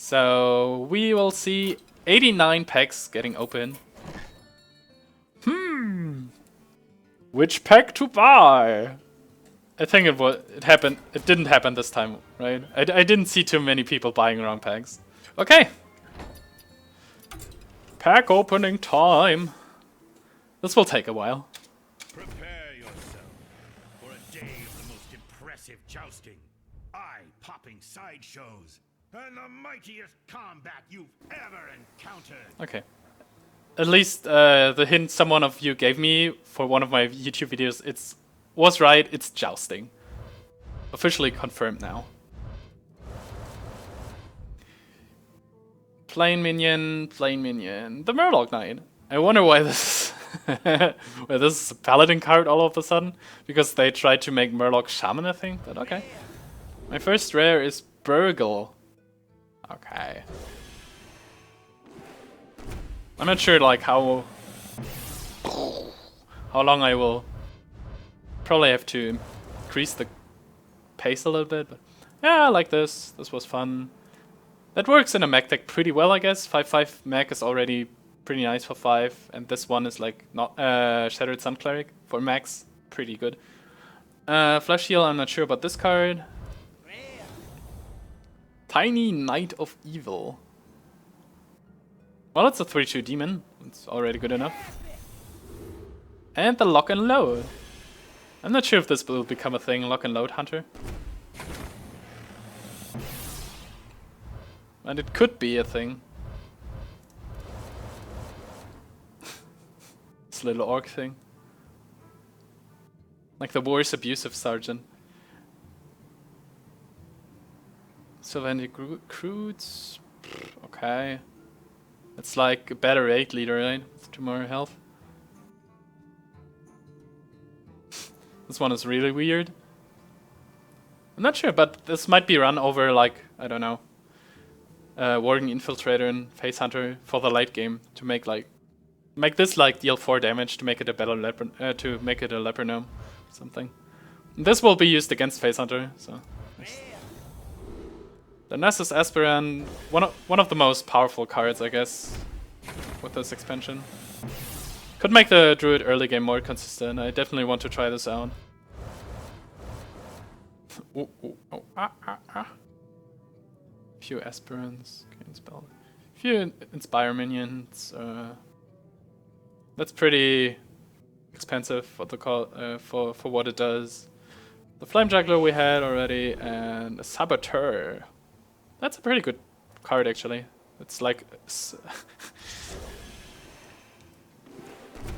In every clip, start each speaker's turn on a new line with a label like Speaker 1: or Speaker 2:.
Speaker 1: So we will see 89 packs getting open. Which pack to buy? I think it happened. It didn't happen this time, right? I didn't see too many people buying wrong packs. Okay. Pack opening time. This will take a while.
Speaker 2: Prepare yourself for a day of the most impressive jousting, eye-popping sideshows, and the mightiest combat you've ever encountered.
Speaker 1: Okay. At least the hint someone of you gave me for one of my YouTube videos, was right, it's jousting. Officially confirmed now. Plain minion, the Murloc Knight. I wonder why this why this is a Paladin card all of a sudden. Because they tried to make Murloc Shaman, I think, but okay. My first rare is Burgle. Okay. I'm not sure like how long I will probably have to increase the pace a little bit, but yeah, I like this. This was fun. That works in a mech deck pretty well, I guess. 5/5 mech is already pretty nice for 5, and this one is like not Shattered Sun Cleric for max, pretty good. Flash Heal, I'm not sure about this card. Tiny Knight of Evil. Well, it's a 3/2 demon. It's already good enough. And the Lock and Load. I'm not sure if this will become a thing, Lock and Load Hunter. And it could be a thing. This little orc thing. Like the War's Abusive Sergeant. Sylvandy Crudes. Okay. It's like a better 8 leader, right? With 2 more health. This one is really weird. I'm not sure, but this might be run over like, I don't know, Warden Infiltrator and Face Hunter for the late game to make this like deal 4 damage to make it a better to make it a leper gnome or something. And this will be used against Face Hunter, so. The Nessus Aspirant, one of the most powerful cards, I guess, with this expansion. Could make the Druid early game more consistent. I definitely want to try this out. Few Aspirants, can spell. Few Inspire minions. That's pretty expensive for the for what it does. The Flame Juggler we had already, and a Saboteur. That's a pretty good card, actually. It's like...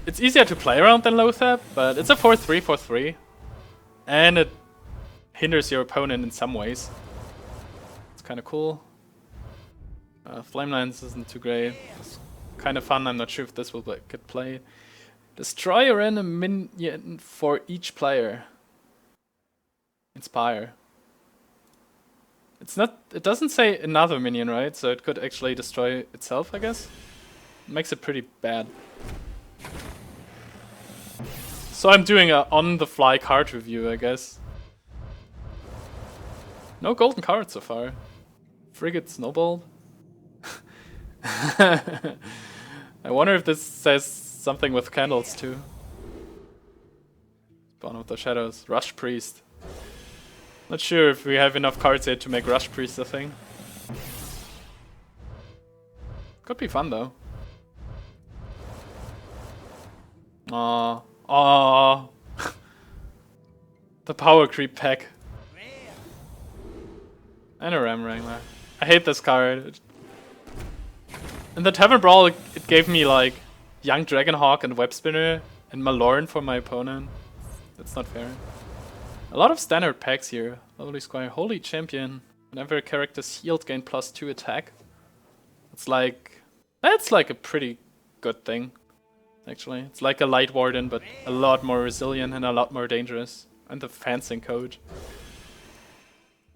Speaker 1: it's easier to play around than Lothab, but it's a 4/3 for 3. And it hinders your opponent in some ways. It's kind of cool. Flame Lance isn't too great. It's kind of fun, I'm not sure if this will get played. Destroy a random minion for each player. Inspire. It's not. It doesn't say another minion, right? So it could actually destroy itself, I guess. It makes it pretty bad. So I'm doing a on-the-fly card review, I guess. No golden cards so far. Frigate Snowball. I wonder if this says something with candles too. Spawn of the Shadows. Rush Priest. Not sure if we have enough cards yet to make Rush Priest a thing. Could be fun though. Aww. The Power Creep pack. And a Ram Wrangler. I hate this card. In the Tavern Brawl, it gave me like Young Dragonhawk and Web Spinner and Malorn for my opponent. That's not fair. A lot of standard packs here. Lovely Squire, Holy Champion. Whenever a character's healed, gain +2 attack. That's like a pretty good thing, actually. It's like a Light Warden, but a lot more resilient and a lot more dangerous. And the Fencing Code.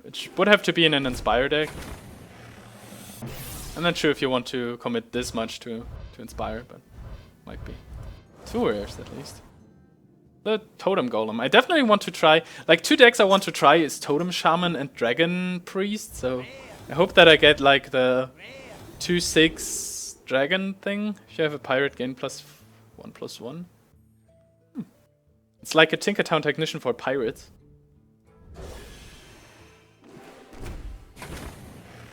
Speaker 1: Which would have to be in an Inspire deck. I'm not sure if you want to commit this much to Inspire, but might be. 2 rares at least. The Totem Golem. I definitely want to try, like 2 decks I want to try is Totem Shaman and Dragon Priest, so I hope that I get like the 2/6 dragon thing. If you have a pirate, gain +1/+1. It's like a Tinkertown Technician for pirates.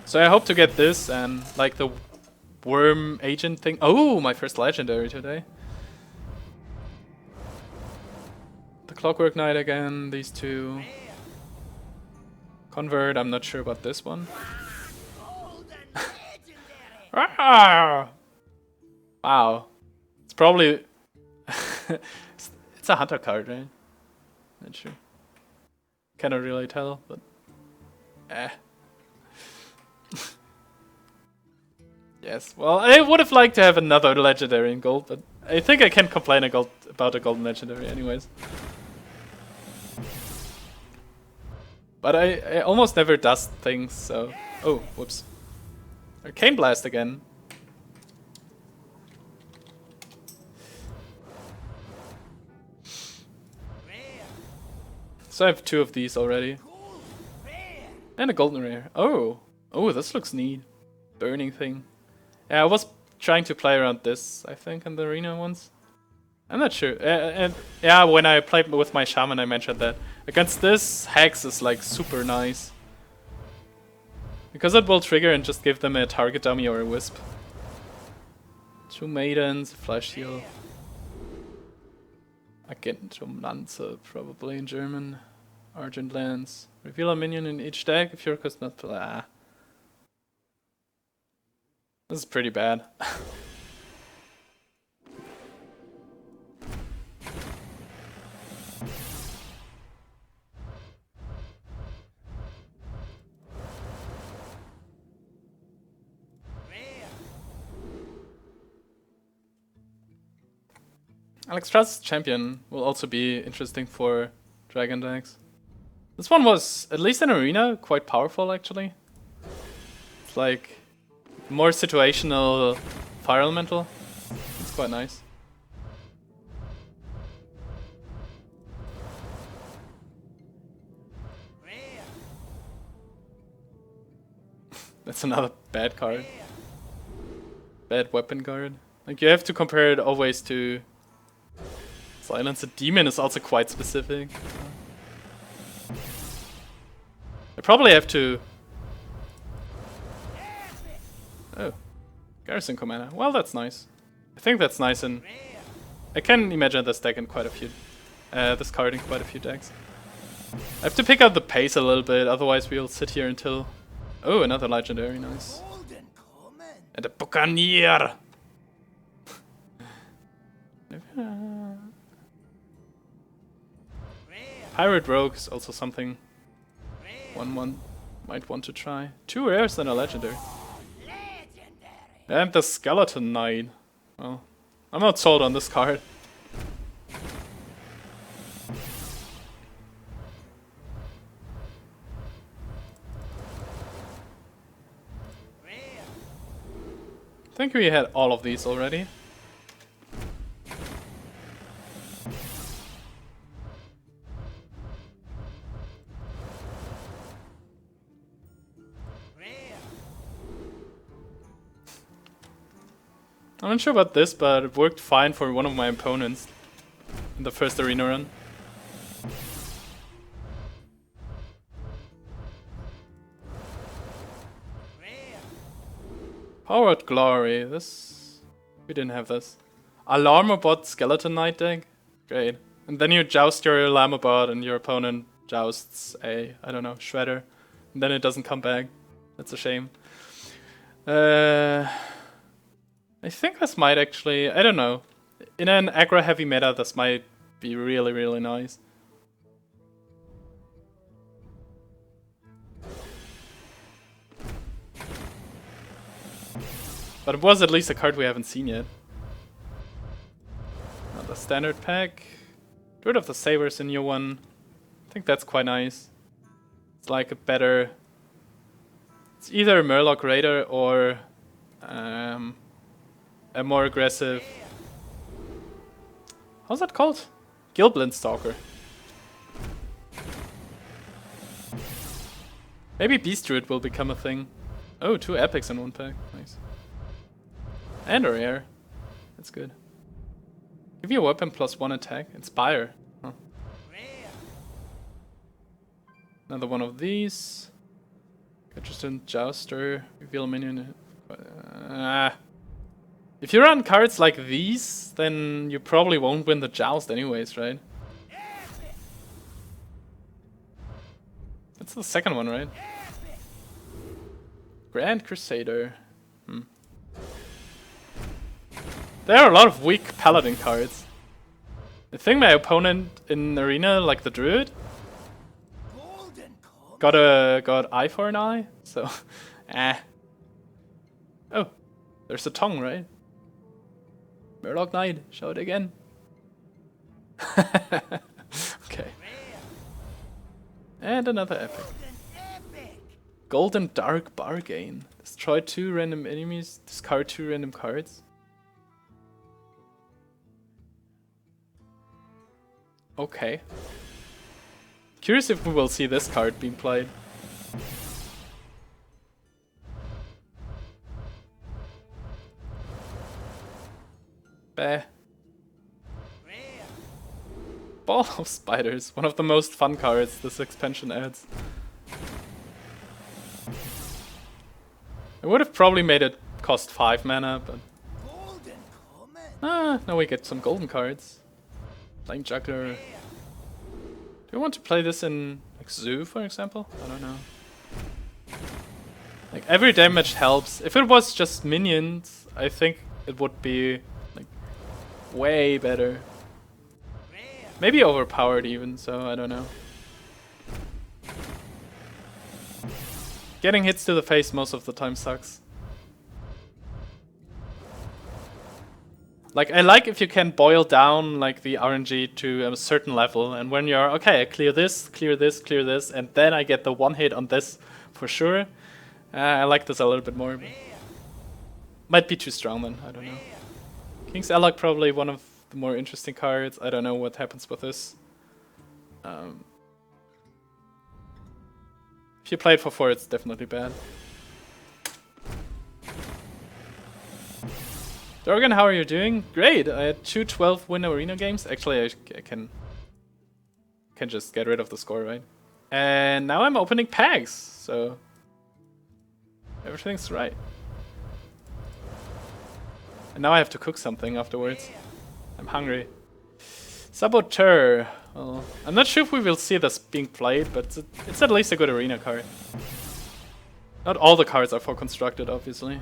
Speaker 1: So I hope to get this and like the worm agent thing. Oh, my first legendary today. The Clockwork Knight again, these two. Convert, I'm not sure about this one. Ah! Wow. It's probably... it's a hunter card, right? Not sure. Cannot really tell, but... Yes, well, I would have liked to have another legendary in gold, but I think I can't complain about a golden legendary anyways. But I almost never dust things, so... Oh, whoops. Arcane Blast again. So I have 2 of these already. And a golden rare. Oh! Oh, this looks neat. Burning thing. Yeah, I was trying to play around this, I think, in the arena once. I'm not sure. And yeah, when I played with my Shaman, I mentioned that. Against this, Hex is like super nice. Because it will trigger and just give them a target dummy or a wisp. 2 maidens, flash heal. Lanze, probably in German. Argent lance. Reveal a minion in each deck if your cost not play. This is pretty bad. Alexstrasza's Champion will also be interesting for dragon decks. This one was, at least in arena, quite powerful actually. It's like more situational fire elemental. It's quite nice. That's another bad card. Bad weapon guard. Like you have to compare it always to Silence a Demon is also quite specific. I probably have to... Oh. Garrison Commander. Well, that's nice. I think that's nice, and I can imagine this deck in quite a few... this card in quite a few decks. I have to pick up the pace a little bit, otherwise we'll sit here until... Oh, another legendary, nice. And a Buccaneer! Pirate Rogue is also something one might want to try. 2 rares and a legendary. And the Skeleton Knight. Well, I'm not sold on this card. I think we had all of these already. I'm not sure about this, but it worked fine for one of my opponents in the first arena run. Powered Glory, this... we didn't have this. Alarmobot Skeleton Knight deck? Great. And then you joust your Alarmobot and your opponent jousts a, I don't know, Shredder. And then it doesn't come back. That's a shame. I think this might actually, I don't know. In an aggro heavy meta, this might be really, really nice. But it was at least a card we haven't seen yet. Another standard pack. Druid of the Sabers in year 1. I think that's quite nice. It's like a better... It's either a Murloc Raider or a more aggressive... How's that called? Gilblin Stalker. Maybe Beast Druid will become a thing. Oh, 2 epics in 1 pack. Nice. And a rare. That's good. Give you a weapon plus 1 attack. Inspire. Huh. Another one of these. Interesting Jouster. Reveal a minion. If you run cards like these, then you probably won't win the Joust anyways, right? That's the second one, right? Grand Crusader. There are a lot of weak Paladin cards. I think my opponent in Arena, like the Druid, got Eye for an Eye, so Oh, there's a tongue, right? Murloc Knight, show it again. Okay. And another epic. Golden Dark Bargain. Destroy 2 random enemies, discard 2 random cards. Okay. Curious if we will see this card being played. Bah. Ball of Spiders, one of the most fun cards this expansion adds. I would have probably made it cost 5 mana, but now we get some golden cards. Playing Juggler. Do you want to play this in like Zoo, for example? I don't know. Like every damage helps. If it was just minions, I think it would be like way better. Maybe overpowered even, so I don't know. Getting hits to the face most of the time sucks. Like, I like if you can boil down like the RNG to a certain level, and when you're okay, I clear this, clear this, clear this, and then I get the one hit on this for sure. I like this a little bit more. But might be too strong then, I don't know. King's Alloc probably one of the more interesting cards. I don't know what happens with this. If you play it for 4, it's definitely bad. Dorgan, how are you doing? Great! I had 2 12-win arena games. Actually, I can just get rid of the score, right? And now I'm opening packs, so everything's right. And now I have to cook something afterwards. I'm hungry. Saboteur. Well, I'm not sure if we will see this being played, but it's at least a good arena card. Not all the cards are for constructed, obviously.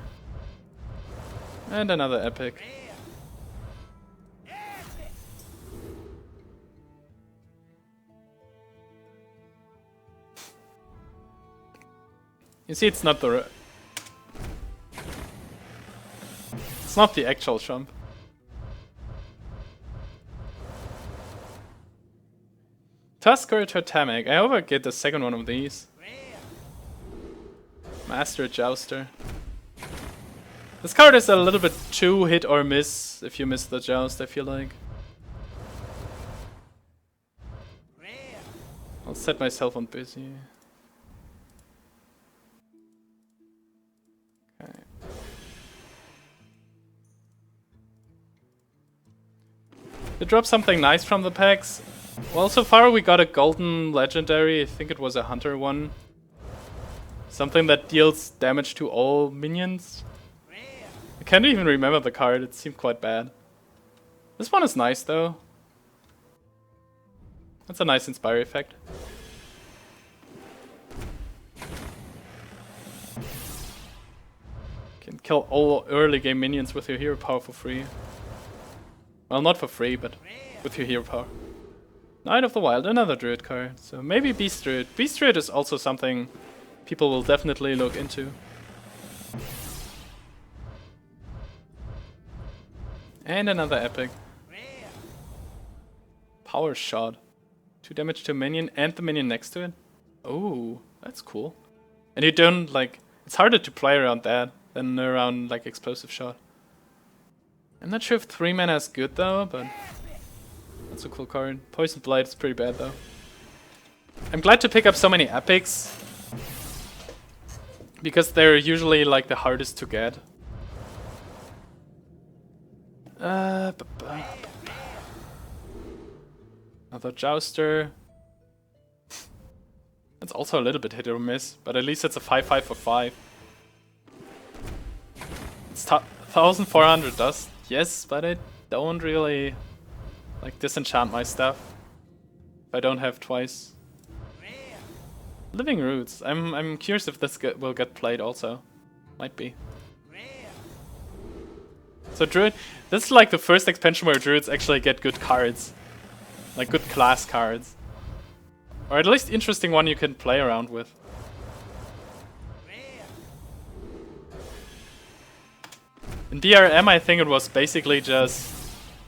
Speaker 1: And another epic. You see, it's not the actual Trump. Tusker Totemic. I hope I get the second one of these. Master Jouster. This card is a little bit too hit or miss if you miss the joust, I feel like. I'll set myself on busy. Okay. To drop something nice from the packs. Well, so far we got a golden legendary, I think it was a hunter one. Something that deals damage to all minions. I can't even remember the card, it seemed quite bad. This one is nice though. That's a nice Inspire effect. Can kill all early game minions with your hero power for free. Well, not for free, but with your hero power. Knight of the Wild, another Druid card. So maybe Beast Druid. Beast Druid is also something people will definitely look into. And another epic. Power Shot. 2 damage to a minion and the minion next to it. Oh, that's cool. And you don't like, it's harder to play around that than around like Explosive Shot. I'm not sure if 3 mana is good though, but that's a cool card. Poison Blight is pretty bad though. I'm glad to pick up so many epics. Because they're usually like the hardest to get. Another Jouster. It's also a little bit hit or miss, but at least it's a 5/5 for 5. It's 1400 dust, yes, but I don't really like disenchant my stuff if I don't have twice. Living Roots. I'm curious if this will get played also. Might be. So Druid, this is like the first expansion where Druids actually get good cards. Like good class cards. Or at least interesting one you can play around with. In DRM I think it was basically just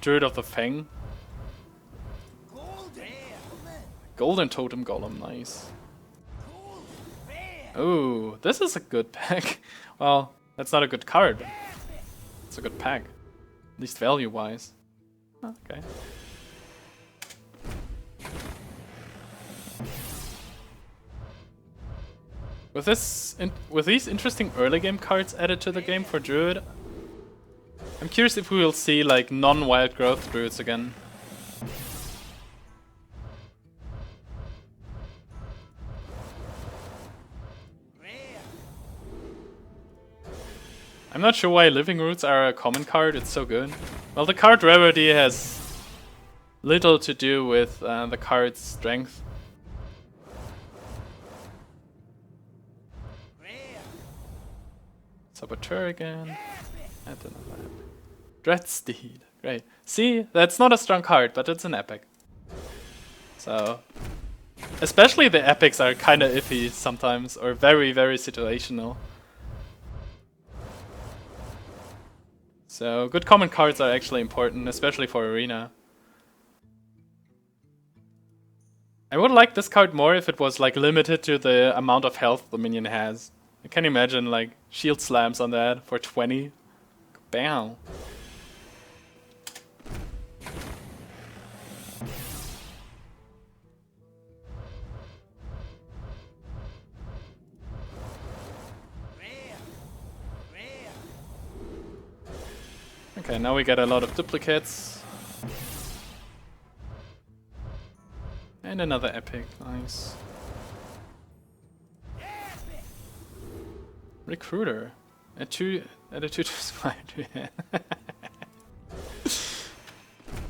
Speaker 1: Druid of the Fang. Golden Totem Golem, nice. Oh, this is a good pack. Well, that's not a good card, but it's a good pack. At least value-wise. Okay. With these interesting early game cards added to the game for Druid, I'm curious if we will see like non-wild growth Druids again. I'm not sure why Living Roots are a common card, it's so good. Well, the card rarity has little to do with the card's strength. Saboteur again. And another epic. Dreadsteed, great. See, that's not a strong card, but it's an epic. So, especially the epics are kinda iffy sometimes, or very, very situational. So, good common cards are actually important, especially for Arena. I would like this card more if it was like limited to the amount of health the minion has. I can imagine like shield slams on that for 20. Bam. Okay, now we get a lot of duplicates. And another epic, nice. Recruiter. A 2 squad.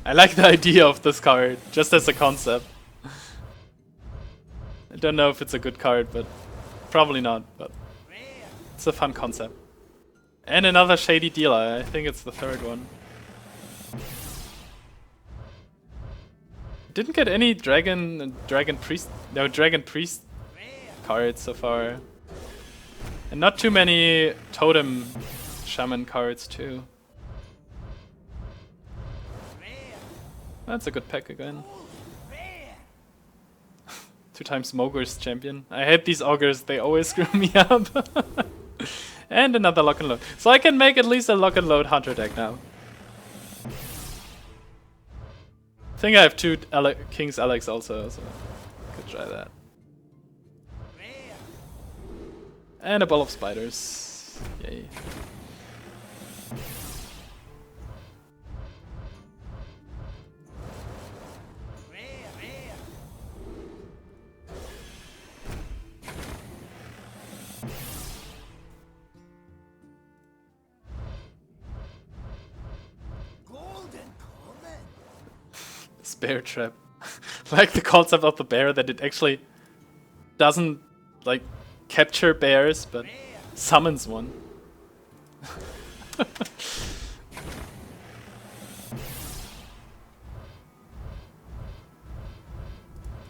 Speaker 1: I like the idea of this card, just as a concept. I don't know if it's a good card, but probably not, but it's a fun concept. And another Shady Dealer, I think it's the third one. Didn't get any Dragon Priest cards so far. And not too many Totem Shaman cards too. That's a good pack again. 2 times Mogre's champion. I hate these augurs, they always screw me up. And another lock and load. So I can make at least a lock and load hunter deck now. I think I have 2 King's Alex also, so could try that. And a ball of spiders. Yay. Bear trap. Like the concept of the bear, that it actually doesn't like capture bears but summons one.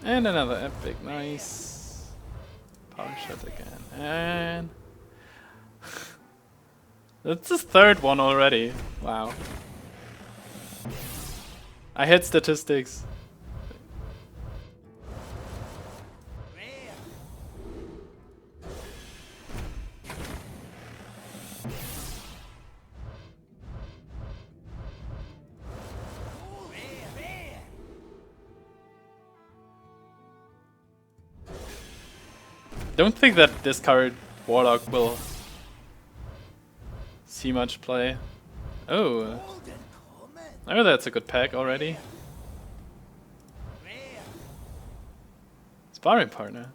Speaker 1: And another epic, nice. Power shot again. And that's the 3rd one already. Wow. I hit statistics. Don't think that this card Warlock will see much play. Oh. Oh, that's a good pack already. Sparring partner.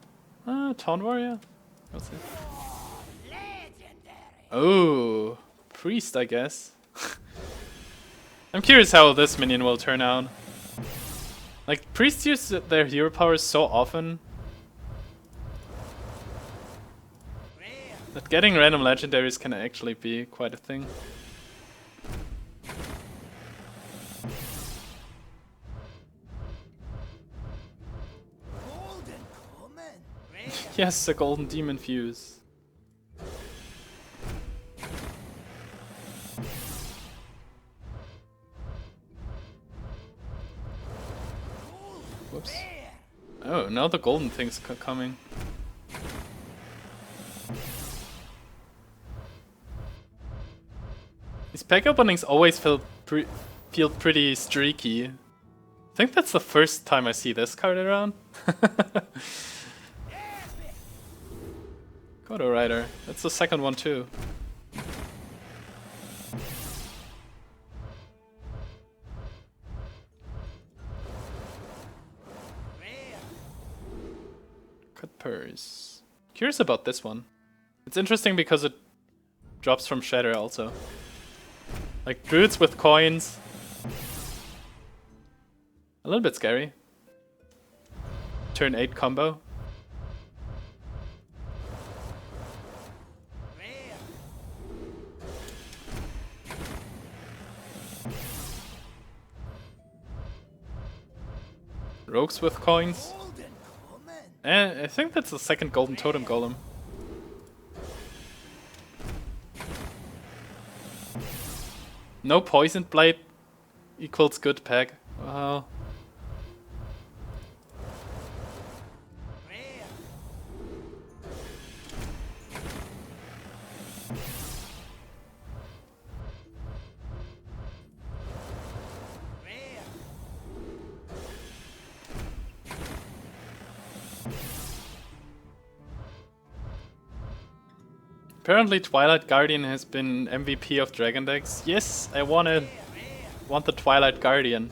Speaker 1: Taunt warrior? What's it? Oh, priest, I guess. I'm curious how this minion will turn out. Like, priests use their hero powers so often that getting random legendaries can actually be quite a thing. Yes, a golden demon fuse. Whoops. Oh, now the golden thing's coming. These pack openings always feel pretty streaky. I think that's the first time I see this card around. Shado-Rider. That's the second one too. Cut purse. Curious about this one. It's interesting because it drops from Shatter also. Like druids with coins. A little bit scary. Turn 8 combo. Rogues with coins. I think that's the second golden totem golem. No poisoned blade equals good pack. Wow. Apparently Twilight Guardian has been MVP of Dragon decks. Yes, I want the Twilight Guardian.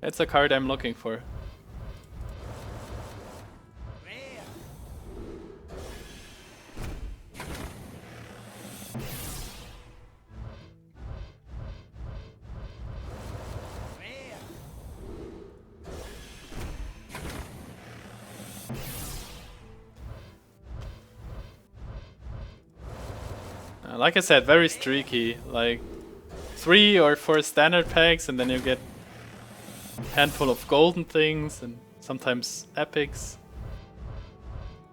Speaker 1: That's a card I'm looking for. Like I said, very streaky. Like 3 or 4 standard packs, and then you get a handful of golden things, and sometimes epics.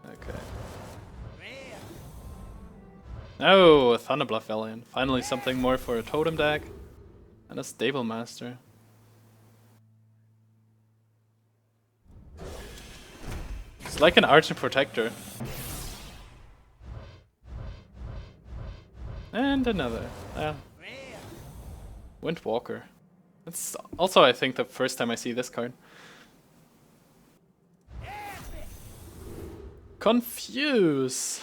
Speaker 1: Okay. Oh, a Thunderbluff Valiant. Finally something more for a totem deck. And a Stable Master. It's like an Argent Protector. And another. Windwalker. That's also, I think, the first time I see this card. Confuse!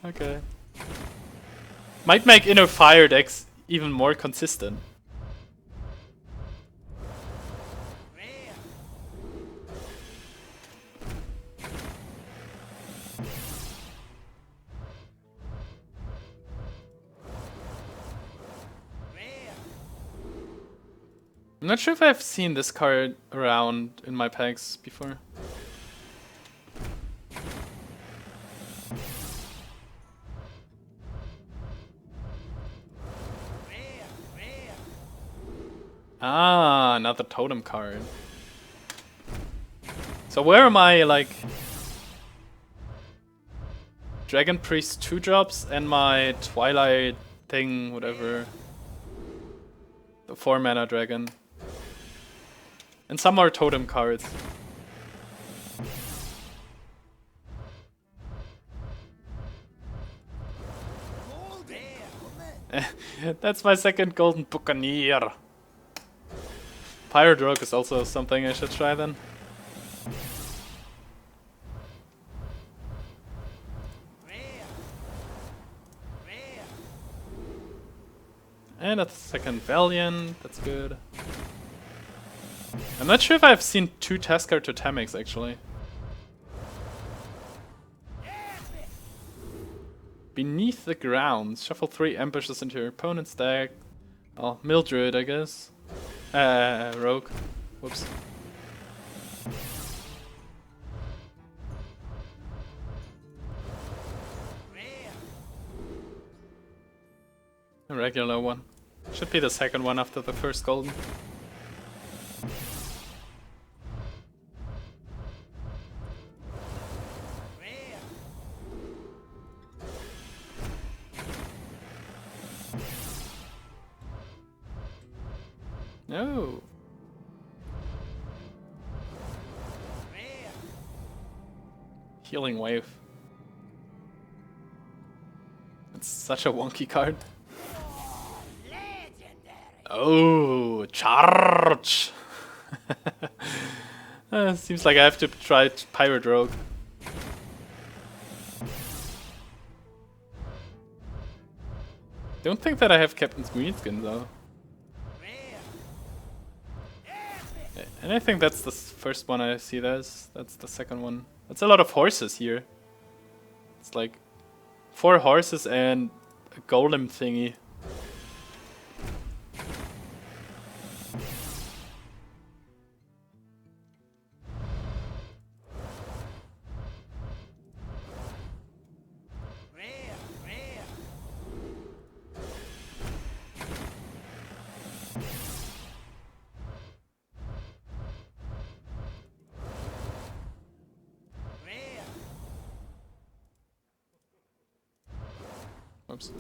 Speaker 1: Okay. Might make Inner Fire decks even more consistent. I'm not sure if I've seen this card around in my packs before. Ah, another totem card. So where are my, like, Dragon Priest 2-drops and my Twilight thing, whatever. The 4-mana dragon. And some more totem cards. That's my second golden Buccaneer. Pirate Rogue is also something I should try then. And a second Valiant, that's good. I'm not sure if I've seen 2 Tasker Totemics actually. Beneath the ground, shuffle 3 ambushes into your opponent's deck. Oh, Mill Druid, I guess. Rogue. Whoops. A regular one. Should be the second one after the first golden. No. Healing Wave. It's such a wonky card. Oh, charge! Seems like I have to try Pirate Rogue. Don't think that I have Captain's Greenskin though. And I think that's the first one I see that's the second one. That's a lot of horses here. It's like 4 horses and a golem thingy. Oops.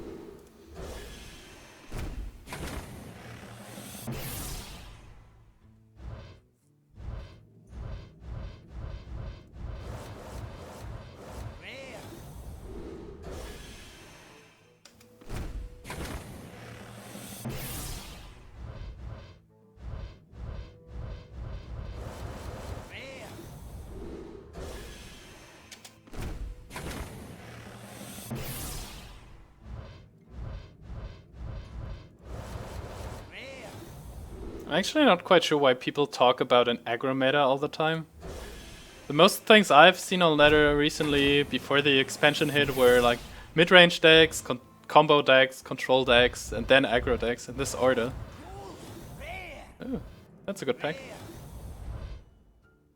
Speaker 1: I'm actually not quite sure why people talk about an aggro meta all the time. The most things I've seen on ladder recently before the expansion hit were like mid-range decks, combo decks, control decks, and then aggro decks in this order. Oh, that's a good pack.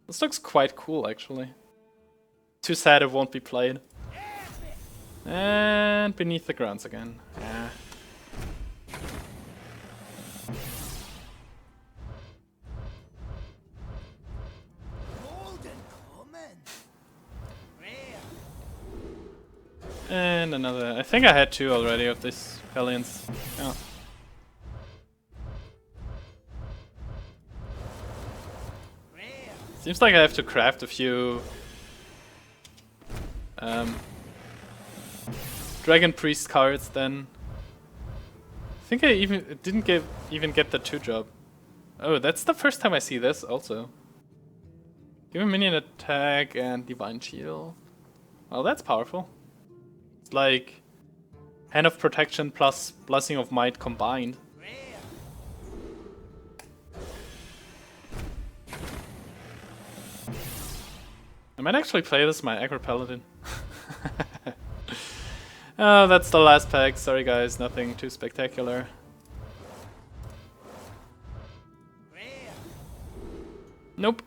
Speaker 1: This looks quite cool actually. Too sad it won't be played. And Beneath the Grounds again. Ah. And another. I think I had 2 already of these Valiants. Yeah. Seems like I have to craft a few Dragon Priest cards then. I think I didn't even get the 2-drop. Oh, that's the first time I see this also. Give a minion attack and Divine Shield. Well, that's powerful. It's like Hand of Protection plus Blessing of Might combined. I might actually play this my aggro paladin. Oh, that's the last pack. Sorry guys, nothing too spectacular. Nope.